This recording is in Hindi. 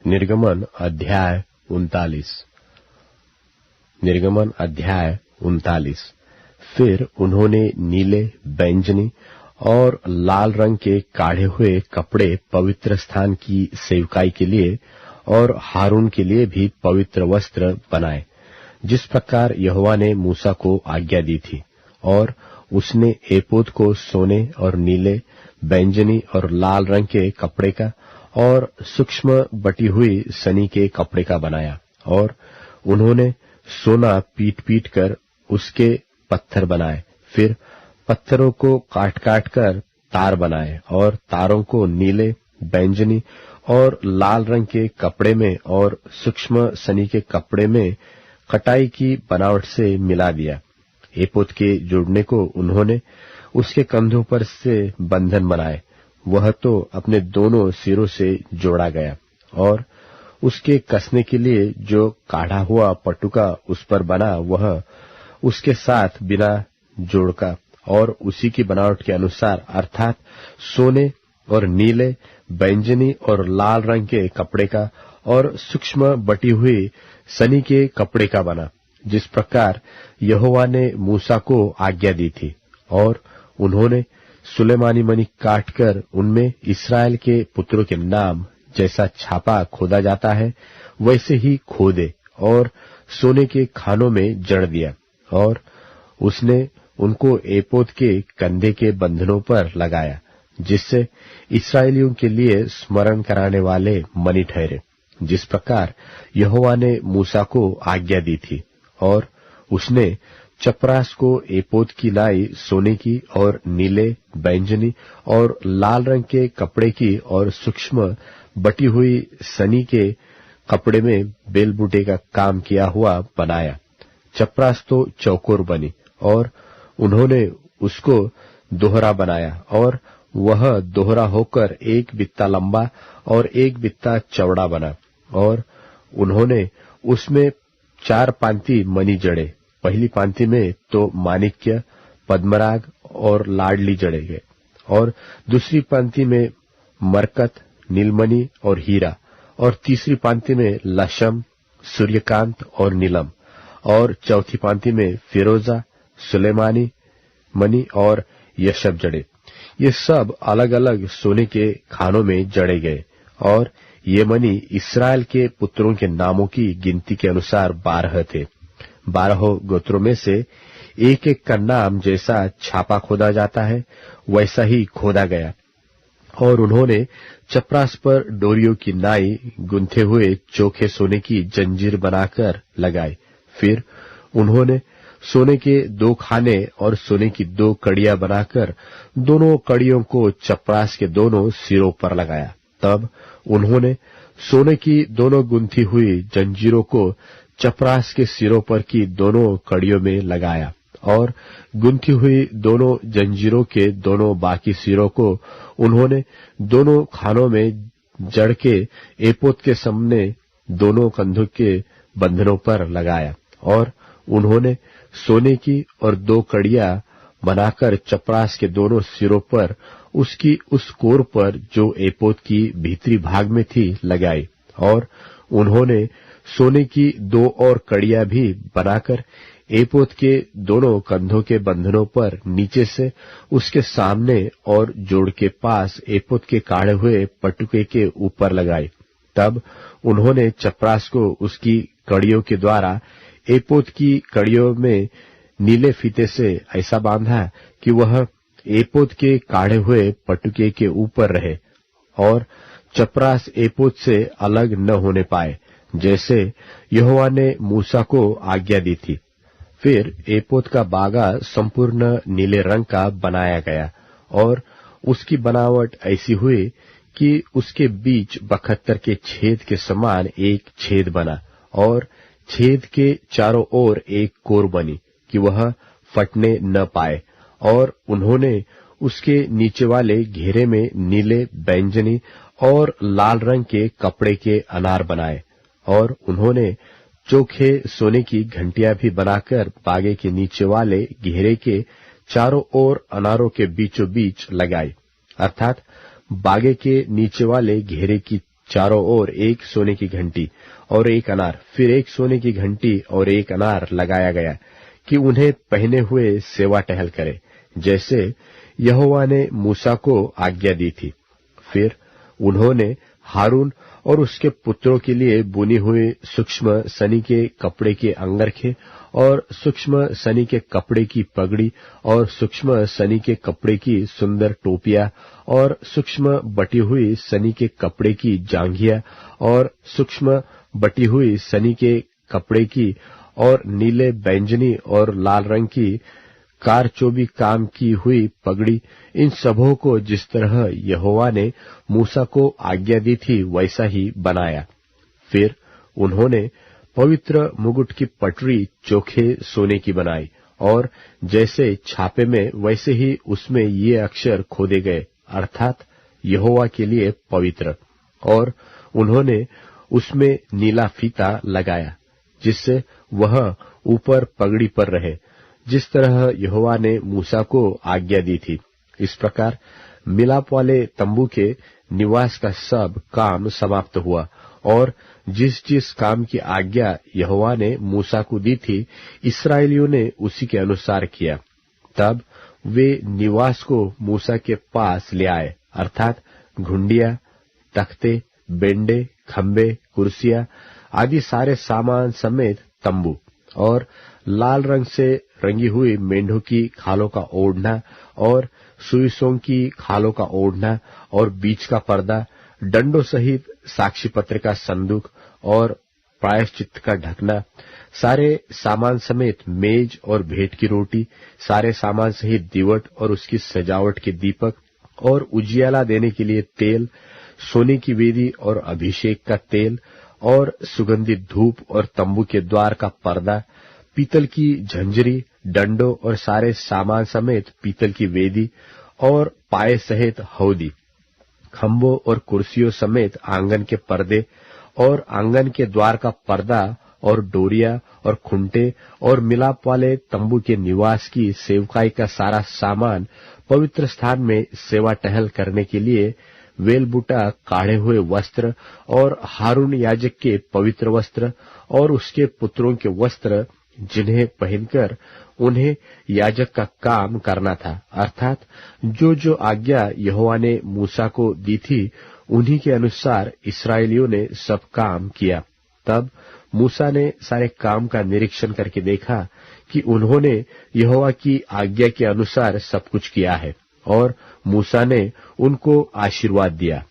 निर्गमन अध्याय 39। निर्गमन अध्याय 39। फिर उन्होंने नीले, बैंजनी और लाल रंग के काढ़े हुए कपड़े पवित्र स्थान की सेवकाई के लिए और हारून के लिए भी पवित्र वस्त्र बनाए, जिस प्रकार यहोवा ने मूसा को आज्ञा दी थी। और उसने एपोद को सोने और नीले, बैंजनी और लाल रंग के कपड़े का और सूक्ष्म बटी हुई सनी के कपड़े का बनाया। और उन्होंने सोना पीट पीट कर उसके पत्थर बनाए। फिर पत्थरों को काट काट कर तार बनाए और तारों को नीले, बैंजनी और लाल रंग के कपड़े में और सूक्ष्म सनी के कपड़े में कटाई की बनावट से मिला दिया। एपोद के जोड़ने को उन्होंने उसके कंधों पर से बंधन बनाए। वह तो अपने दोनों सिरों से जोड़ा गया। और उसके कसने के लिए जो काढ़ा हुआ पटुका उस पर बना, वह उसके साथ बिना जोड़ का और उसी की बनावट के अनुसार, अर्थात सोने और नीले, बैंजनी और लाल रंग के कपड़े का और सूक्ष्म बटी हुई सनी के कपड़े का बना, जिस प्रकार यहोवा ने मूसा को आज्ञा दी थी। और उन्होंने सुलेमानी मणि काटकर उनमें इस्राएल के पुत्रों के नाम जैसा छापा खोदा जाता है, वैसे ही खोदे और सोने के खानों में जड़ दिया। और उसने उनको एपोद के कंधे के बंधनों पर लगाया, जिससे इस्राएलियों के लिए स्मरण कराने वाले मणि ठहरे, जिस प्रकार यहोवा ने मूसा को आज्ञा दी थी। और उसने चपरास को एपोद की लाई सोने की और नीले, बैंजनी और लाल रंग के कपड़े की और सूक्ष्म बटी हुई सनी के कपड़े में बेलबूटे का काम किया हुआ बनाया। चपरास तो चौकोर बनी और उन्होंने उसको दोहरा बनाया, और वह दोहरा होकर एक बित्ता लंबा और एक बित्ता चौड़ा बना। और उन्होंने उसमें 4 पांति मणि जड़े। पहली पांति में तो माणिक्य, पद्मराग और लाडली जड़े गए, और दूसरी पांति में मरकत, नीलमणि और हीरा, और तीसरी पांति में लशम, सूर्यकांत और नीलम, और चौथी पांति में फिरोजा, सुलेमानी मणि और यशब जड़े। ये सब अलग अलग सोने के खानों में जड़े गए। और ये मणि इस्राएल के पुत्रों के नामों की गिनती के अनुसार 12 थे। 12 गोत्रों में से एक एक का नाम जैसा छापा खोदा जाता है, वैसा ही खोदा गया। और उन्होंने चपरास पर डोरियों की नाई गुंथे हुए चोखे सोने की जंजीर बनाकर लगाई। फिर उन्होंने सोने के 2 खाने और सोने की 2 कड़ियां बनाकर दोनों कड़ियों को चपरास के दोनों सिरों पर लगाया। तब उन्होंने सोने की दोनों गुंथी हुई जंजीरों को चपरास के सिरों पर की दोनों कड़ियों में लगाया, और गुंथी हुई दोनों जंजीरों के दोनों बाकी सिरों को उन्होंने दोनों खानों में जड़ के एपोद के सामने दोनों कंधों के बंधनों पर लगाया। और उन्होंने सोने की और 2 कड़ियां बनाकर चपरास के दोनों सिरों पर उसकी उस कोर पर जो एपोद की भीतरी भाग में थी लगाई। और उन्होंने सोने की 2 और कड़ियां भी बनाकर एपोद के दोनों कंधों के बंधनों पर नीचे से उसके सामने और जोड़ के पास एपोद के काढ़े हुए पटुके के ऊपर लगाई। तब उन्होंने चपरास को उसकी कड़ियों के द्वारा एपोद की कड़ियों में नीले फीते से ऐसा बांधा कि वह एपोद के काढ़े हुए पटुके के ऊपर रहे, और चपरास एपोद से अलग न होने पाए, जैसे यहोवा ने मूसा को आज्ञा दी थी। फिर एपोद का बागा संपूर्ण नीले रंग का बनाया गया, और उसकी बनावट ऐसी हुई कि उसके बीच 72 के छेद के समान एक छेद बना, और छेद के चारों ओर एक कोर बनी कि वह फटने न पाए। और उन्होंने उसके नीचे वाले घेरे में नीले, बैंजनी और लाल रंग के कपड़े के अनार बनाए। और उन्होंने चोखे सोने की घंटियां भी बनाकर बागे के नीचे वाले घेरे के चारों ओर अनारों के बीचों बीच लगाई, अर्थात बागे के नीचे वाले घेरे की चारों ओर एक सोने की घंटी और एक अनार, फिर एक सोने की घंटी और एक अनार लगाया गया कि उन्हें पहने हुए सेवा टहल करे, जैसे यहोवा ने मूसा को आज्ञा दी थी। फिर उन्होंने हारून और उसके पुत्रों के लिए बुनी हुई सूक्ष्म सनी के कपड़े के अंगरखे और सूक्ष्म सनी के कपड़े की पगड़ी और सूक्ष्म सनी के कपड़े की सुंदर टोपियां और सूक्ष्म बटी हुई सनी के कपड़े की जांघिया और सूक्ष्म बटी हुई सनी के कपड़े की और नीले, बैंजनी और लाल रंग की कारचोबी काम की हुई पगड़ी, इन सबों को जिस तरह यहोवा ने मूसा को आज्ञा दी थी वैसा ही बनाया। फिर उन्होंने पवित्र मुकुट की पटरी चोखे सोने की बनाई और जैसे छापे में वैसे ही उसमें ये अक्षर खोदे गए, अर्थात यहोवा के लिए पवित्र। और उन्होंने उसमें नीला फीता लगाया जिससे वह ऊपर पगड़ी पर रहे, जिस तरह यहोवा ने मूसा को आज्ञा दी थी। इस प्रकार मिलाप वाले तंबू के निवास का सब काम समाप्त हुआ और जिस जिस काम की आज्ञा यहोवा ने मूसा को दी थी इस्राएलियों ने उसी के अनुसार किया। तब वे निवास को मूसा के पास ले आए, अर्थात घुंडिया, तख्ते, बेंडे, खंबे, कुर्सियां आदि सारे सामान समेत तंबू और लाल रंग से रंगी हुई मेंढों की खालों का ओढ़ना और सुइसों की खालों का ओढ़ना और बीच का पर्दा, डंडों सहित साक्षी पत्र का संदूक और प्रायश्चित का ढकना, सारे सामान समेत मेज और भेंट की रोटी, सारे सामान सहित दीवट और उसकी सजावट के दीपक और उजियाला देने के लिए तेल, सोने की वेदी और अभिषेक का तेल और सुगंधित धूप और तंबू के द्वार का पर्दा, पीतल की झंझरी, डंडों और सारे सामान समेत पीतल की वेदी और पाए सहित हौदी, खंभों और कुर्सियों समेत आंगन के पर्दे और आंगन के द्वार का पर्दा और डोरिया और खुंटे और मिलाप वाले तंबू के निवास की सेवकाई का सारा सामान, पवित्र स्थान में सेवा टहल करने के लिए वेलबूटा काढ़े हुए वस्त्र और हारून याजक के पवित्र वस्त्र और उसके पुत्रों के वस्त्र जिन्हें पहनकर उन्हें याजक का काम करना था, अर्थात जो जो आज्ञा यहोवा ने मूसा को दी थी उन्हीं के अनुसार इस्राएलियों ने सब काम किया। तब मूसा ने सारे काम का निरीक्षण करके देखा कि उन्होंने यहोवा की आज्ञा के अनुसार सब कुछ किया है और मूसा ने उनको आशीर्वाद दिया।